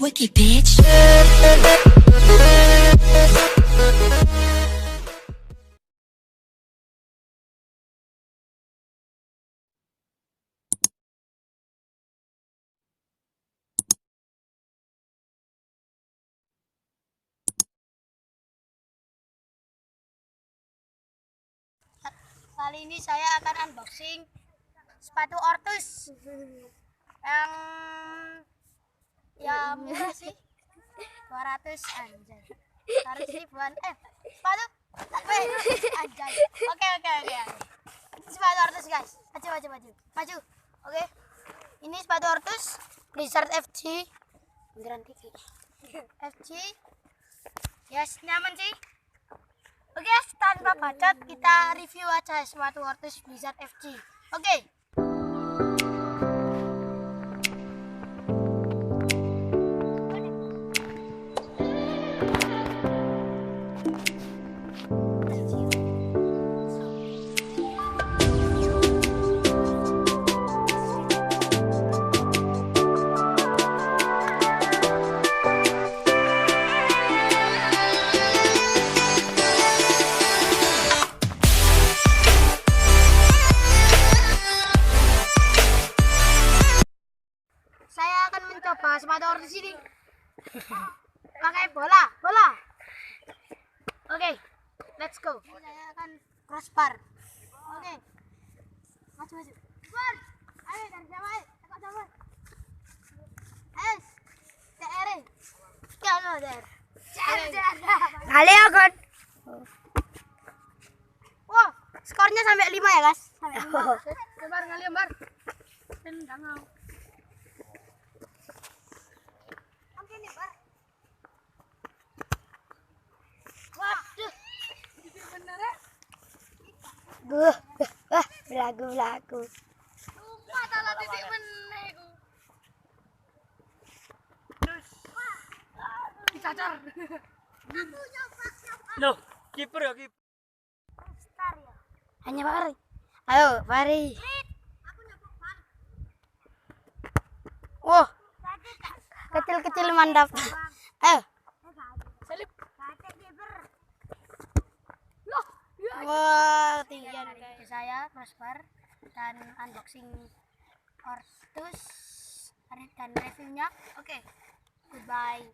wicked bitch. Kali ini saya akan unboxing sepatu Ortus yang ya murah sih, 200 anjay. 200 ribuan sepatu anjay. Oke. Sepatu Ortus guys. Maju. Oke. Ini sepatu Ortus Blizzard FG. Beneran kiki. FG. Yes, nyaman sih. Oke, tanpa bacot kita review aja sepatu Ortus Blizzard FG. Oke. Saya akan mencoba sepatu Ortus ini pakai bola. Oke, let's go. Saya akan crossbar. Oke, maju. Bar, ayo dari siapa? Tekok sama. Ayo, CR. Kalau der. CR. Kali ya kan? Wah, skornya sampai 5 ya guys. Sampai 5. Bar kali bar. Tendang kau. Belagu. Sumpah salah titik meneh iku. Dicacar. Loh, kiper ya kiper. Star ya. Hanya Fahri. Ayo, Fahri. Aku nyebut ban. Wah, kecil mantap. Ayo. Selip. Kacek kiper. Wah, tinggian guys. Saya crossbar dan unboxing Ortus dan reviewnya. Oke. Goodbye.